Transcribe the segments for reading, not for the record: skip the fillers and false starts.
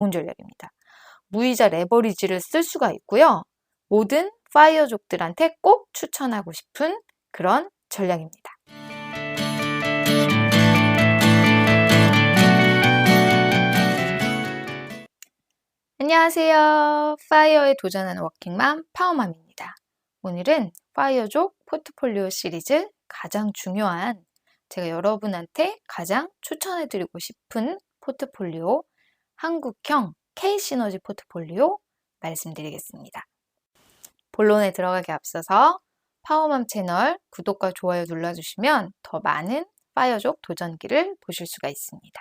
좋은 전략입니다. 무이자 레버리지를 쓸 수가 있고요. 모든 파이어족들한테 꼭 추천하고 싶은 그런 전략입니다. 안녕하세요. 파이어에 도전하는 워킹맘 파워맘입니다. 오늘은 파이어족 포트폴리오 시리즈 가장 중요한, 제가 여러분한테 가장 추천해드리고 싶은 포트폴리오, 한국형 K시너지 포트폴리오 말씀드리겠습니다. 본론에 들어가기 앞서서 파워맘 채널 구독과 좋아요 눌러주시면 더 많은 파이어족 도전기를 보실 수가 있습니다.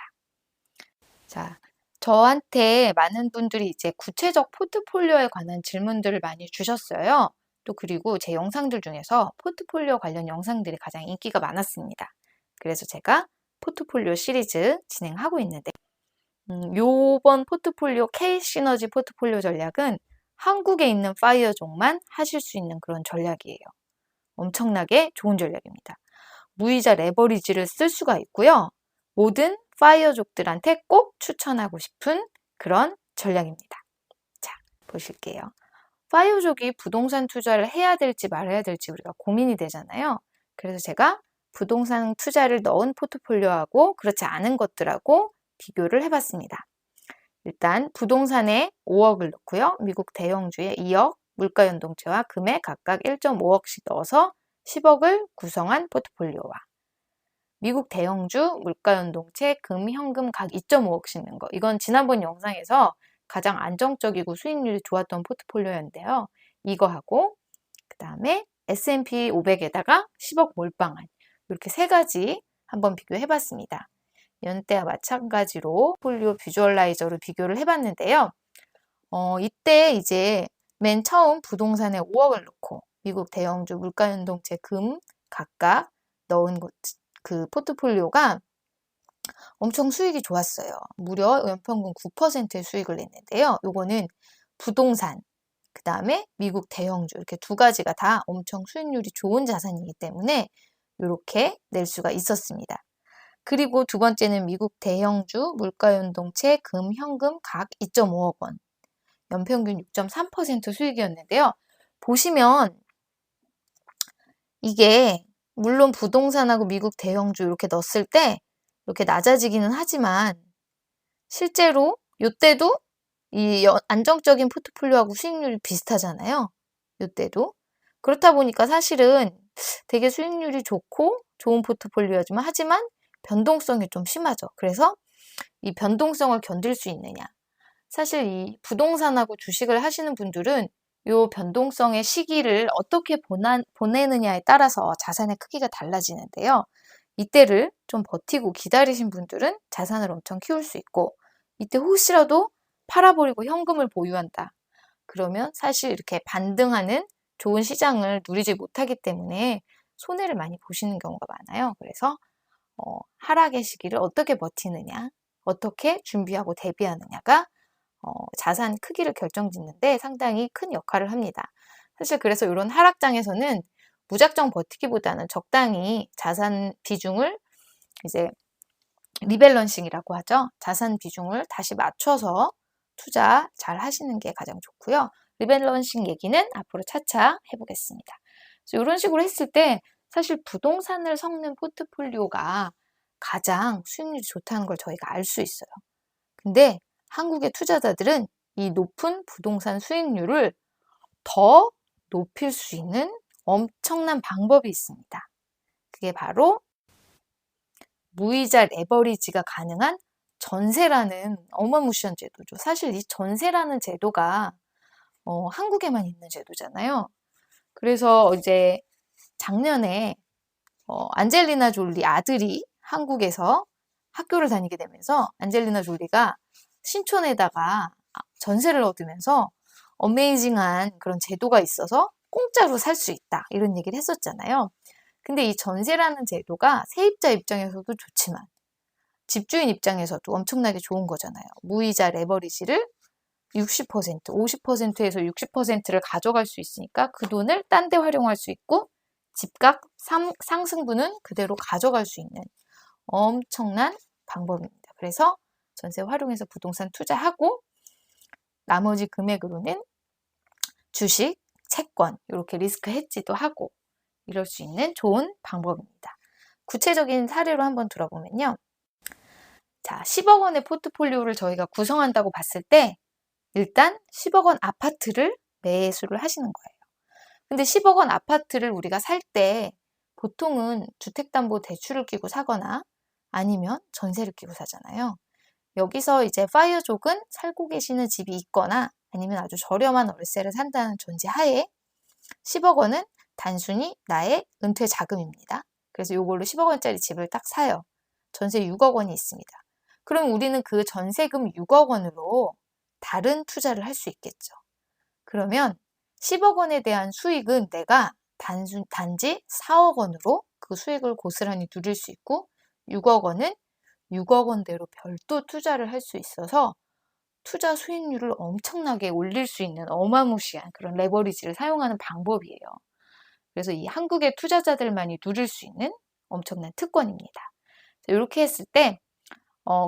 자, 저한테 많은 분들이 이제 구체적 포트폴리오에 관한 질문들을 많이 주셨어요. 또 그리고 제 영상들 중에서 포트폴리오 관련 영상들이 가장 인기가 많았습니다. 그래서 제가 포트폴리오 시리즈 진행하고 있는데 요번 포트폴리오 K시너지 포트폴리오 전략은 한국에 있는 파이어족만 하실 수 있는 그런 전략이에요. 엄청나게 좋은 전략입니다. 무이자 레버리지를 쓸 수가 있고요. 모든 파이어족들한테 꼭 추천하고 싶은 그런 전략입니다. 자, 보실게요. 파이어족이 부동산 투자를 해야 될지 말아야 될지 우리가 고민이 되잖아요. 그래서 제가 부동산 투자를 넣은 포트폴리오하고 그렇지 않은 것들하고 비교를 해봤습니다. 일단 부동산에 5억을 넣고요. 미국 대형주에 2억, 물가연동제와 금에 각각 1.5억씩 넣어서 10억을 구성한 포트폴리오와 미국 대형주, 물가연동체, 금, 현금 각 2.5억씩 넣은 거. 이건 지난번 영상에서 가장 안정적이고 수익률이 좋았던 포트폴리오였는데요. 이거하고 그 다음에 S&P 500에다가 10억 몰빵한 이렇게 세 가지 한번 비교해봤습니다. 연때와 마찬가지로 포트폴리오 비주얼라이저로 비교를 해봤는데요. 이때 이제 맨 처음 부동산에 5억을 넣고 미국 대형주, 물가연동체, 금 각각 넣은 그 포트폴리오가 엄청 수익이 좋았어요. 무려 연평균 9%의 수익을 냈는데요. 요거는 부동산, 그 다음에 미국 대형주 이렇게 두 가지가 다 엄청 수익률이 좋은 자산이기 때문에 이렇게 낼 수가 있었습니다. 그리고 두 번째는 미국 대형주, 물가연동체, 금, 현금 각 2.5억 원, 연평균 6.3% 수익이었는데요. 보시면 이게 물론 부동산하고 미국 대형주 이렇게 넣었을 때 이렇게 낮아지기는 하지만 실제로 이때도 이 안정적인 포트폴리오하고 수익률이 비슷하잖아요. 이때도. 그렇다 보니까 사실은 되게 수익률이 좋고 좋은 포트폴리오지만 하지만 변동성이 좀 심하죠. 그래서 이 변동성을 견딜 수 있느냐. 사실 이 부동산하고 주식을 하시는 분들은 이 변동성의 시기를 어떻게 보내느냐에 따라서 자산의 크기가 달라지는데요. 이때를 좀 버티고 기다리신 분들은 자산을 엄청 키울 수 있고 이때 혹시라도 팔아버리고 현금을 보유한다. 그러면 사실 이렇게 반등하는 좋은 시장을 누리지 못하기 때문에 손해를 많이 보시는 경우가 많아요. 그래서 하락의 시기를 어떻게 버티느냐, 어떻게 준비하고 대비하느냐가 자산 크기를 결정짓는데 상당히 큰 역할을 합니다. 사실 그래서 이런 하락장에서는 무작정 버티기보다는 적당히 자산 비중을 이제 리밸런싱이라고 하죠. 자산 비중을 다시 맞춰서 투자 잘 하시는 게 가장 좋고요. 리밸런싱 얘기는 앞으로 차차 해보겠습니다. 그래서 이런 식으로 했을 때 사실 부동산을 섞는 포트폴리오가 가장 수익률이 좋다는 걸 저희가 알 수 있어요. 근데 한국의 투자자들은 이 높은 부동산 수익률을 더 높일 수 있는 엄청난 방법이 있습니다. 그게 바로 무이자 레버리지가 가능한 전세라는 어마무시한 제도죠. 사실 이 전세라는 제도가 한국에만 있는 제도잖아요. 그래서 이제 작년에 안젤리나 졸리 아들이 한국에서 학교를 다니게 되면서 안젤리나 졸리가 신촌에다가 전세를 얻으면서 어메이징한 그런 제도가 있어서 공짜로 살 수 있다 이런 얘기를 했었잖아요. 근데 이 전세라는 제도가 세입자 입장에서도 좋지만 집주인 입장에서도 엄청나게 좋은 거잖아요. 무이자 레버리지를 60%, 50%에서 60%를 가져갈 수 있으니까 그 돈을 딴 데 활용할 수 있고 집값 상승분은 그대로 가져갈 수 있는 엄청난 방법입니다. 그래서 전세 활용해서 부동산 투자하고 나머지 금액으로는 주식, 채권 이렇게 리스크 헤지도 하고 이럴 수 있는 좋은 방법입니다. 구체적인 사례로 한번 들어보면요. 자, 10억 원의 포트폴리오를 저희가 구성한다고 봤을 때 일단 10억 원 아파트를 매수를 하시는 거예요. 근데 10억 원 아파트를 우리가 살 때 보통은 주택담보대출을 끼고 사거나 아니면 전세를 끼고 사잖아요. 여기서 이제 파이어족은 살고 계시는 집이 있거나 아니면 아주 저렴한 월세를 산다는 전제 하에 10억 원은 단순히 나의 은퇴 자금입니다. 그래서 이걸로 10억 원짜리 집을 딱 사요. 전세 6억 원이 있습니다. 그럼 우리는 그 전세금 6억 원으로 다른 투자를 할 수 있겠죠. 그러면 10억 원에 대한 수익은 내가 단지 4억 원으로 그 수익을 고스란히 누릴 수 있고 6억 원은 6억 원대로 별도 투자를 할 수 있어서 투자 수익률을 엄청나게 올릴 수 있는 어마무시한 그런 레버리지를 사용하는 방법이에요. 그래서 이 한국의 투자자들만이 누릴 수 있는 엄청난 특권입니다. 이렇게 했을 때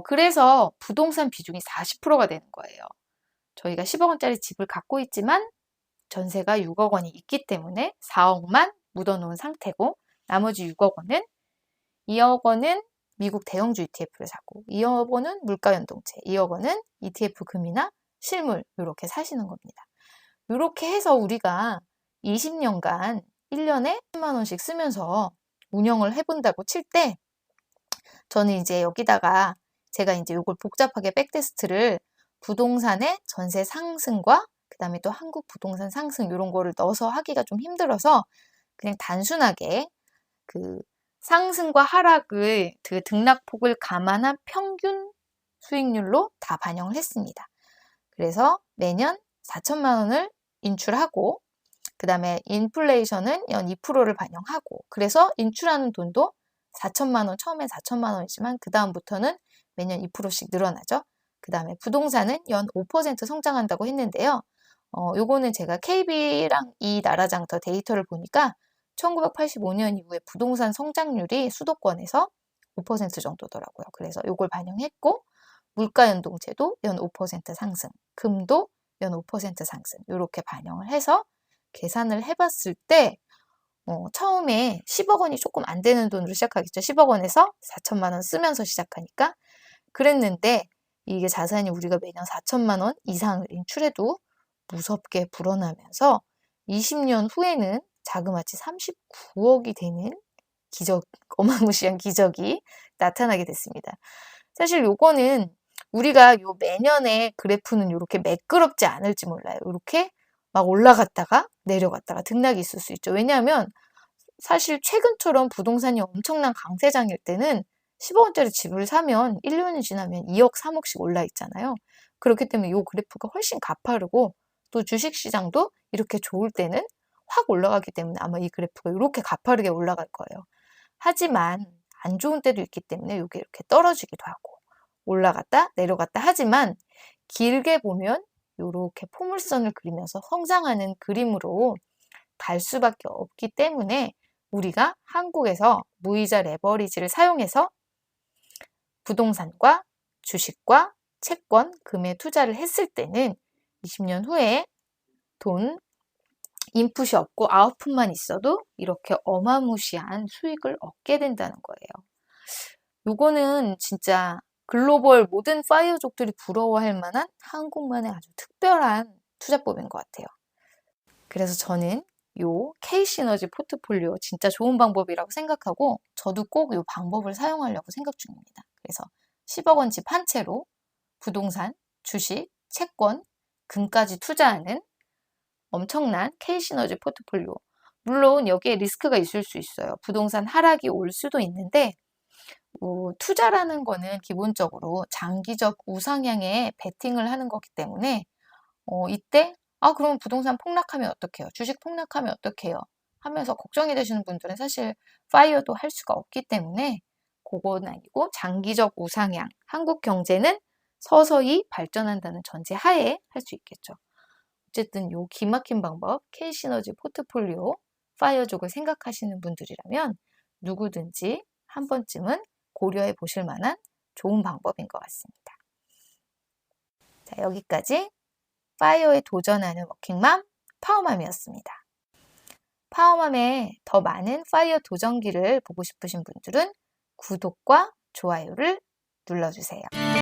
그래서 부동산 비중이 40%가 되는 거예요. 저희가 10억 원짜리 집을 갖고 있지만 전세가 6억 원이 있기 때문에 4억만 묻어놓은 상태고 나머지 6억 원은 2억 원은 미국 대형주 ETF를 사고 2억 원은 물가연동체, 2억 원은 ETF 금이나 실물 이렇게 사시는 겁니다. 이렇게 해서 우리가 20년간 1년에 10만 원씩 쓰면서 운영을 해본다고 칠 때 저는 이제 여기다가 제가 이제 이걸 복잡하게 백테스트를 부동산의 전세 상승과 그 다음에 또 한국 부동산 상승 이런 거를 넣어서 하기가 좀 힘들어서 그냥 단순하게 그 상승과 하락을 그 등락폭을 감안한 평균 수익률로 다 반영을 했습니다. 그래서 매년 4천만 원을 인출하고 그 다음에 인플레이션은 연 2%를 반영하고 그래서 인출하는 돈도 4천만 원, 처음엔 4천만 원이지만 그 다음부터는 매년 2%씩 늘어나죠. 그 다음에 부동산은 연 5% 성장한다고 했는데요. 요거는 제가 KB랑 이 나라장터 데이터를 보니까 1985년 이후에 부동산 성장률이 수도권에서 5% 정도더라고요. 그래서 요걸 반영했고 물가연동제도 연 5% 상승, 금도 연 5% 상승 이렇게 반영을 해서 계산을 해봤을 때 처음에 10억 원이 조금 안 되는 돈으로 시작하겠죠. 10억 원에서 4천만 원 쓰면서 시작하니까 그랬는데 이게 자산이 우리가 매년 4천만 원 이상을 인출해도 무섭게 불어나면서 20년 후에는 자그마치 39억이 되는 기적, 어마무시한 기적이 나타나게 됐습니다. 사실 요거는 우리가 요 매년의 그래프는 이렇게 매끄럽지 않을지 몰라요. 이렇게 막 올라갔다가 내려갔다가 등락이 있을 수 있죠. 왜냐하면 사실 최근처럼 부동산이 엄청난 강세장일 때는 10억 원짜리 집을 사면 1년이 지나면 2억, 3억씩 올라 있잖아요. 그렇기 때문에 이 그래프가 훨씬 가파르고 또 주식시장도 이렇게 좋을 때는 확 올라가기 때문에 아마 이 그래프가 이렇게 가파르게 올라갈 거예요. 하지만 안 좋은 때도 있기 때문에 이게 이렇게 떨어지기도 하고 올라갔다 내려갔다 하지만 길게 보면 이렇게 포물선을 그리면서 성장하는 그림으로 갈 수밖에 없기 때문에 우리가 한국에서 무이자 레버리지를 사용해서 부동산과 주식과 채권, 금에 투자를 했을 때는 20년 후에 돈 인풋이 없고 아웃풋만 있어도 이렇게 어마무시한 수익을 얻게 된다는 거예요. 요거는 진짜 글로벌 모든 파이어족들이 부러워할 만한 한국만의 아주 특별한 투자법인 것 같아요. 그래서 저는 요 K-시너지 포트폴리오 진짜 좋은 방법이라고 생각하고 저도 꼭 요 방법을 사용하려고 생각 중입니다. 그래서 10억 원 집 한 채로 부동산, 주식, 채권, 금까지 투자하는 엄청난 K-시너지 포트폴리오. 물론 여기에 리스크가 있을 수 있어요. 부동산 하락이 올 수도 있는데 투자라는 거는 기본적으로 장기적 우상향에 베팅을 하는 거기 때문에 이때 그럼 부동산 폭락하면 어떡해요? 주식 폭락하면 어떡해요? 하면서 걱정이 되시는 분들은 사실 파이어도 할 수가 없기 때문에 그건 아니고 장기적 우상향, 한국 경제는 서서히 발전한다는 전제 하에 할 수 있겠죠. 어쨌든 요 기막힌 방법, K-시너지 포트폴리오, 파이어족을 생각하시는 분들이라면 누구든지 한 번쯤은 고려해 보실 만한 좋은 방법인 것 같습니다. 자, 여기까지 파이어에 도전하는 워킹맘 파워맘이었습니다. 파워맘의 더 많은 파이어 도전기를 보고 싶으신 분들은 구독과 좋아요를 눌러주세요.